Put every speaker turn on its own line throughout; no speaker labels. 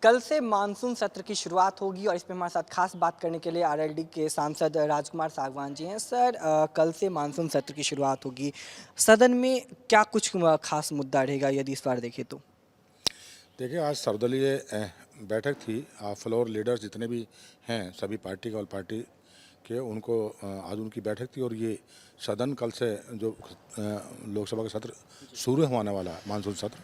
कल से मानसून सत्र की शुरुआत होगी और इस पे हमारे साथ खास बात करने के लिए आरएलडी के सांसद राजकुमार सागवान जी हैं। सर, कल से मानसून सत्र की शुरुआत होगी। सदन में क्या कुछ खास मुद्दा रहेगा यदि इस बार देखें तो?
देखिए, आज सर्वदलीय बैठक थी। फ्लोर लीडर्स जितने भी हैं सभी पार्टी के, ऑल पार्टी के, उनको आज उनकी बैठक थी। और ये सदन कल से जो लोकसभा का सत्र शुरू होने वाला है, मानसून सत्र,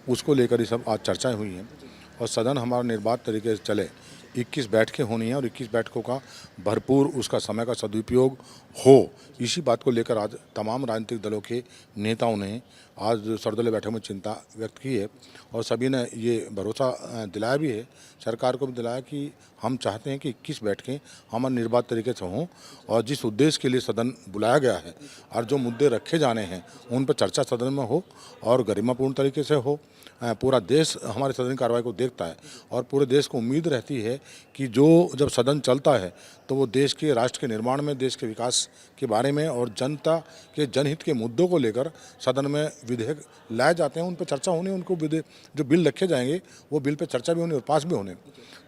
उसको लेकर ही सब आज चर्चाएं हुई हैं। और सदन हमारा निर्बाध तरीके से चले, 21 बैठकें होनी हैं और 21 बैठकों का भरपूर उसका समय का सदुपयोग हो, इसी बात को लेकर आज तमाम राजनीतिक दलों के नेताओं ने आज सर्वदलीय बैठक में चिंता व्यक्त की है। और सभी ने ये भरोसा दिलाया भी है, सरकार को भी दिलाया कि हम चाहते हैं कि 21 बैठकें हमारे निर्बाध तरीके से हों और जिस उद्देश्य के लिए सदन बुलाया गया है और जो मुद्दे रखे जाने हैं उन पर चर्चा सदन में हो और गरिमापूर्ण तरीके से हो। पूरा देश हमारे सदन की कार्रवाई को देखता है और पूरे देश को उम्मीद रहती है कि जो जब सदन चलता है तो वो देश के, राष्ट्र के निर्माण में, देश के विकास के बारे में और जनता के जनहित के मुद्दों को लेकर सदन में विधेयक लाए जाते हैं, उन पर चर्चा होनी, उनको जो बिल रखे जाएंगे वो बिल पे चर्चा भी होनी और पास भी होने।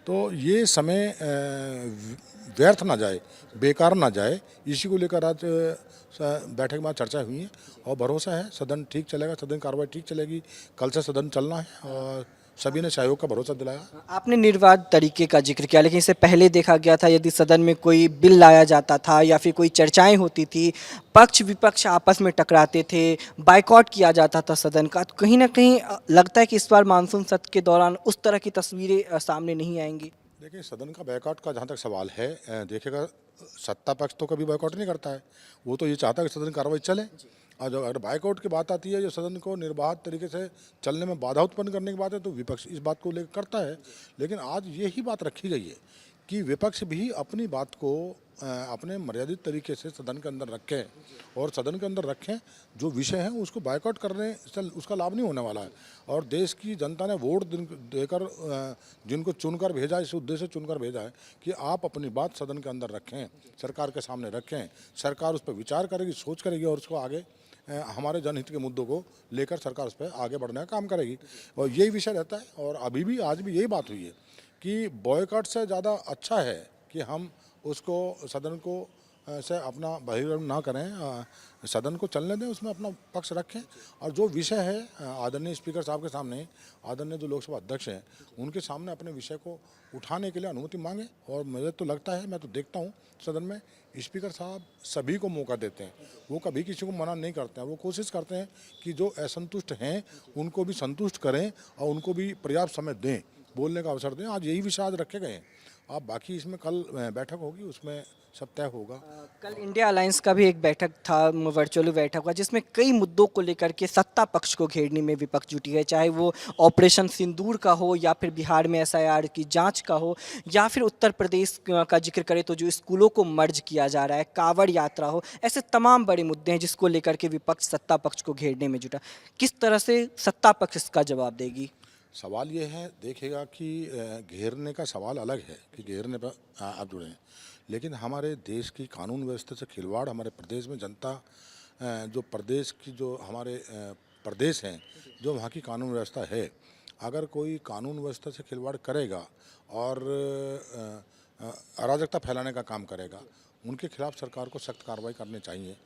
तो ये समय व्यर्थ ना जाए, बेकार ना जाए, इसी को लेकर आज बैठक में चर्चा हुई है। और भरोसा है सदन ठीक चलेगा, सदन की कार्रवाई ठीक चलेगी। कल से सदन चलना है और सभी ने सहयोग का भरोसा दिलाया।
आपने निर्बाध तरीके का जिक्र किया, लेकिन इससे पहले देखा गया था यदि सदन में कोई बिल लाया जाता था या फिर कोई चर्चाएं होती थी, पक्ष विपक्ष आपस में टकराते थे, बायकॉट किया जाता था सदन का, तो कहीं ना कहीं लगता है कि इस बार मानसून सत्र के दौरान उस तरह की तस्वीरें सामने नहीं आएंगी।
देखिए, सदन का बायकॉट का जहाँ तक सवाल है, देखिएगा, सत्ता पक्ष तो कभी बायकॉट नहीं करता है। वो तो ये चाहता है कि सदन की कार्रवाई चले। और जब अगर बायकॉट की बात आती है, जो सदन को निर्बाध तरीके से चलने में बाधा उत्पन्न करने की बात है, तो विपक्ष इस बात को लेकर करता है। लेकिन आज यही बात रखी गई है कि विपक्ष भी अपनी बात को अपने मर्यादित तरीके से सदन के अंदर रखें और सदन के अंदर रखें। जो विषय है उसको बायकॉट करने से उसका लाभ नहीं होने वाला है। और देश की जनता ने वोट देकर जिनको चुनकर भेजा, इस उद्देश्य से चुनकर भेजा है कि आप अपनी बात सदन के अंदर रखें, सरकार के सामने रखें। सरकार उस पर विचार करेगी, सोच करेगी और उसको आगे हमारे जनहित के मुद्दों को लेकर सरकार उस पर आगे बढ़ने का काम करेगी। और यही विषय रहता है। और अभी भी, आज भी यही बात हुई है कि बॉयकॉट से ज़्यादा अच्छा है कि हम उसको, सदन को से अपना बहिर्गमन ना करें, सदन को चलने दें, उसमें अपना पक्ष रखें। और जो विषय है आदरणीय स्पीकर साहब के सामने, आदरणीय जो लोकसभा अध्यक्ष हैं उनके सामने अपने विषय को उठाने के लिए अनुमति मांगे। और मुझे तो लगता है, मैं तो देखता हूँ सदन में स्पीकर साहब सभी को मौका देते हैं, वो कभी किसी को मना नहीं करते हैं। वो कोशिश करते हैं कि जो असंतुष्ट हैं उनको भी संतुष्ट करें और उनको भी पर्याप्त समय दें, बोलने का अवसर दें। आज यही विषय आज रखे गए हैं। अब बाकी इसमें कल बैठक होगी, उसमें सब तय होगा।
कल इंडिया अलायंस का भी एक बैठक था, वर्चुअली बैठक हुआ, जिसमें कई मुद्दों को लेकर के सत्ता पक्ष को घेरने में विपक्ष जुटी है, चाहे वो ऑपरेशन सिंदूर का हो या फिर बिहार में एसआईआर की जांच का हो या फिर उत्तर प्रदेश का जिक्र करें तो जो स्कूलों को मर्ज किया जा रहा है, कांवड़ यात्रा हो, ऐसे तमाम बड़े मुद्दे हैं जिसको लेकर के विपक्ष सत्ता पक्ष को घेरने में जुटा। किस तरह से सत्ता पक्ष इसका जवाब देगी?
सवाल ये है, देखिएगा कि घेरने का सवाल अलग है कि घेरने पर आप जुड़े हैं, लेकिन हमारे देश की कानून व्यवस्था से खिलवाड़, हमारे प्रदेश में जनता, जो प्रदेश की, जो हमारे प्रदेश हैं, जो वहाँ की कानून व्यवस्था है, अगर कोई कानून व्यवस्था से खिलवाड़ करेगा और अराजकता फैलाने का काम करेगा, उनके खिलाफ सरकार को सख्त कार्रवाई करनी चाहिए।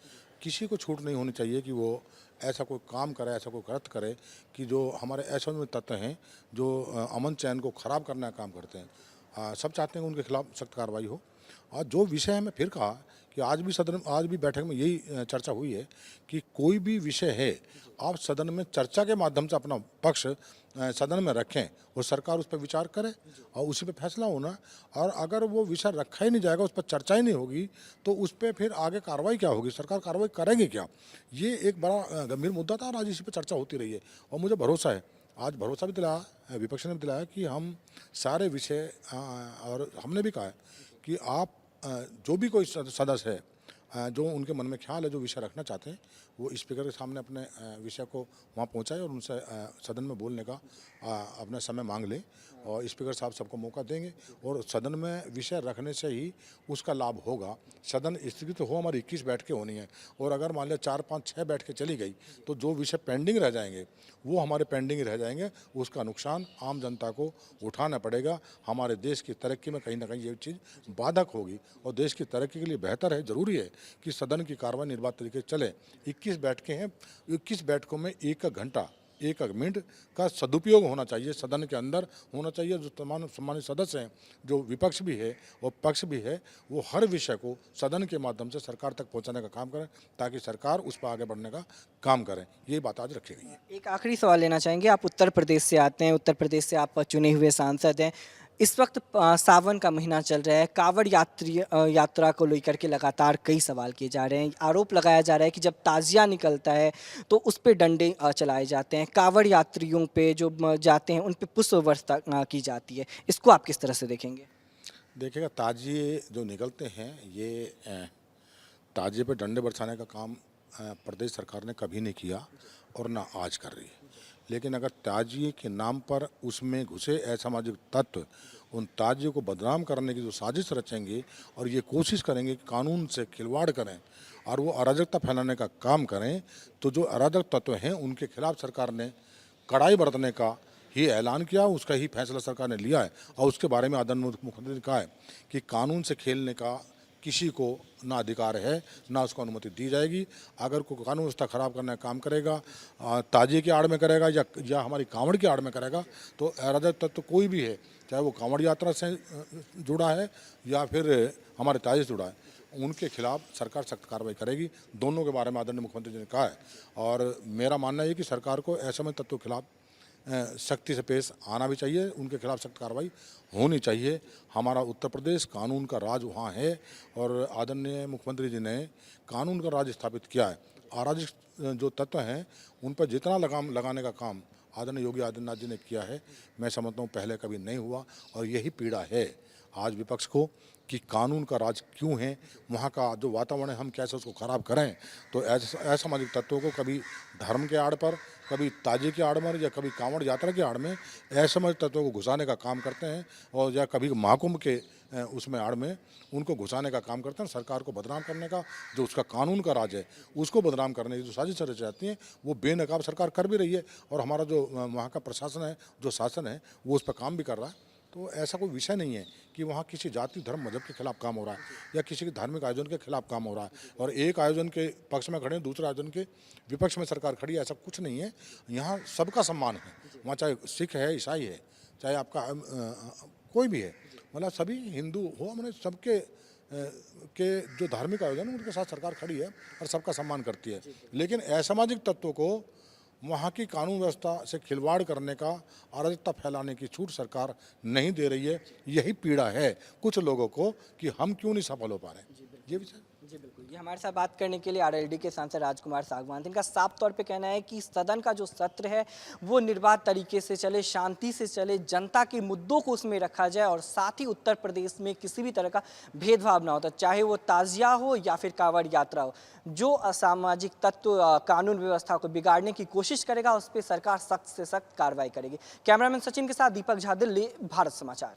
किसी को छूट नहीं होनी चाहिए कि वो ऐसा कोई काम करे, ऐसा कोई कृत्य करे कि जो हमारे ऐसे में तत्व हैं जो अमन चैन को ख़राब करने का काम करते हैं। सब चाहते हैं कि उनके खिलाफ सख्त कार्रवाई हो। और जो विषय है, मैं फिर कहा कि आज भी बैठक में यही चर्चा हुई है कि कोई भी विषय है, आप सदन में चर्चा के माध्यम से अपना पक्ष सदन में रखें और सरकार उस पर विचार करे और उसी पे फैसला होना। और अगर वो विषय रखा ही नहीं जाएगा, उस पर चर्चा ही नहीं होगी, तो उस पर फिर आगे कार्रवाई क्या होगी, सरकार कार्रवाई करेगी क्या? ये एक बड़ा गंभीर मुद्दा था और आज इसी पर चर्चा होती रही है। और मुझे भरोसा है, आज भरोसा भी दिलाया, विपक्ष ने भी दिलाया कि हम सारे विषय, और हमने भी कहा है कि आप जो भी कोई सदस्य है, जो उनके मन में ख्याल है, जो विषय रखना चाहते हैं, वो स्पीकर के सामने अपने विषय को वहाँ पहुँचाए और उनसे सदन में बोलने का अपना समय मांग ले, और स्पीकर साहब सबको मौका देंगे और सदन में विषय रखने से ही उसका लाभ होगा। सदन स्थगित तो हो, हमारी 21 बैठकें होनी है, और अगर मान लिया 4, 5, 6 बैठकें चली गई तो जो विषय पेंडिंग रह जाएंगे वो हमारे पेंडिंग रह जाएंगे। उसका नुकसान आम जनता को उठाना पड़ेगा। हमारे देश की तरक्की में कहीं ना कहीं ये चीज़ बाधक होगी, और देश की तरक्की के लिए बेहतर है, ज़रूरी है कि सदन की कार्रवाई निर्बाध तरीके से चले। 21 बैठकें हैं, 21 बैठकों में 1 घंटा 1 मिनट का सदुपयोग होना चाहिए, सदन के अंदर होना चाहिए। जो तमाम सम्मानित सदस्य हैं, जो विपक्ष भी है और पक्ष भी है, वो हर विषय को सदन के माध्यम से सरकार तक पहुंचाने का काम करें, ताकि सरकार उस पर आगे बढ़ने का काम करें। यही बात आज रखी गई है।
एक आखिरी सवाल लेना चाहेंगे, आप उत्तर प्रदेश से आते हैं, उत्तर प्रदेश से आप चुने हुए सांसद हैं। इस वक्त सावन का महीना चल रहा है, कांवड़ यात्रा को लेकर के लगातार कई सवाल किए जा रहे हैं। आरोप लगाया जा रहा है कि जब ताजिया निकलता है तो उस पे डंडे चलाए जाते हैं, कांवड़ यात्रियों पे जो जाते हैं उन पे पुष्प वर्षा की जाती है। इसको आप किस तरह से देखेंगे?
देखिएगा, ताजिए जो निकलते हैं, ये ताजिए पे डंडे बरसाने का काम प्रदेश सरकार ने कभी नहीं किया और ना आज कर रही है। लेकिन अगर ताजिए के नाम पर उसमें घुसे असामाजिक तत्व उन ताजियों को बदनाम करने की जो साजिश रचेंगे और ये कोशिश करेंगे कि कानून से खिलवाड़ करें और वो अराजकता फैलाने का काम करें, तो जो अराजक तत्व हैं उनके खिलाफ सरकार ने कड़ाई बरतने का ही ऐलान किया, उसका ही फैसला सरकार ने लिया है। और उसके बारे में आदरणीय मुख्यमंत्री ने कहा है कि कानून से खेलने का किसी को ना अधिकार है, ना उसको अनुमति दी जाएगी। अगर कोई कानून व्यवस्था खराब करने का काम करेगा, ताजिए की आड़ में करेगा या हमारी कांवड़ की आड़ में करेगा, तो अराजक तत्व कोई भी है, चाहे वो कांवड़ यात्रा से जुड़ा है या फिर हमारे ताजिए से जुड़ा है, उनके खिलाफ सरकार सख्त कार्रवाई करेगी। दोनों के बारे में आदरणीय मुख्यमंत्री जी ने कहा है, और मेरा मानना है कि सरकार को ऐसे में तत्वों के खिलाफ सख्ती से पेश आना भी चाहिए, उनके खिलाफ सख्त कार्रवाई होनी चाहिए। हमारा उत्तर प्रदेश कानून का राज वहाँ है, और आदरणीय मुख्यमंत्री जी ने कानून का राज स्थापित किया है। अराजक जो तत्व हैं उन पर जितना लगाम लगाने का काम आदरणीय योगी आदित्यनाथ जी ने किया है, मैं समझता हूँ पहले कभी नहीं हुआ। और यही पीड़ा है आज विपक्ष को कि कानून का राज क्यों है, वहाँ का जो वातावरण है हम कैसे उसको ख़राब करें। तो असामाजिक तत्वों को कभी धर्म के आड़ पर, कभी ताजिए की आड़ में, या कभी कांवड़ यात्रा की आड़ में असामाजिक तत्वों को घुसाने का काम करते हैं, और या कभी महाकुंभ के उसमें आड़ में उनको घुसाने का काम करते हैं। सरकार को बदनाम करने का जो उसका कानून का राज है उसको बदनाम करने की जो साजिश रची जाती है वो बेनकाब सरकार कर भी रही है, और हमारा जो वहाँ का प्रशासन है, जो शासन है, वो उस पर काम भी कर रहा है। तो ऐसा कोई विषय नहीं है कि वहाँ किसी जाति धर्म मजहब के खिलाफ काम हो रहा है या किसी के धार्मिक आयोजन के खिलाफ काम हो रहा है, और एक आयोजन के पक्ष में खड़े हैं, दूसरे आयोजन के विपक्ष में सरकार खड़ी है, ऐसा कुछ नहीं है। यहाँ सबका सम्मान है, वहाँ चाहे सिख है, ईसाई है, चाहे आपका कोई भी है, मतलब सभी हिंदू हो, मैंने सबके के जो धार्मिक आयोजन है उनके साथ सरकार खड़ी है और सबका सम्मान करती है। लेकिन असामाजिक तत्वों को वहाँ की कानून व्यवस्था से खिलवाड़ करने का, अराजकता फैलाने की छूट सरकार नहीं दे रही है। यही पीड़ा है कुछ लोगों को कि हम क्यों नहीं सफल हो पा रहे हैं। ये विषय
जी बिल्कुल, ये हमारे साथ बात करने के लिए आरएलडी के सांसद राजकुमार सागवान थे। इनका साफ तौर पे कहना है कि सदन का जो सत्र है वो निर्बाध तरीके से चले, शांति से चले, जनता के मुद्दों को उसमें रखा जाए, और साथ ही उत्तर प्रदेश में किसी भी तरह का भेदभाव ना होता, चाहे वो ताजिया हो या फिर कांवड़ यात्रा हो। जो असामाजिक तत्व कानून व्यवस्था को बिगाड़ने की कोशिश करेगा उस पर सरकार सख्त से सख्त कार्रवाई करेगी। कैमरामैन सचिन के साथ दीपक झा, दिल्ली, भारत समाचार।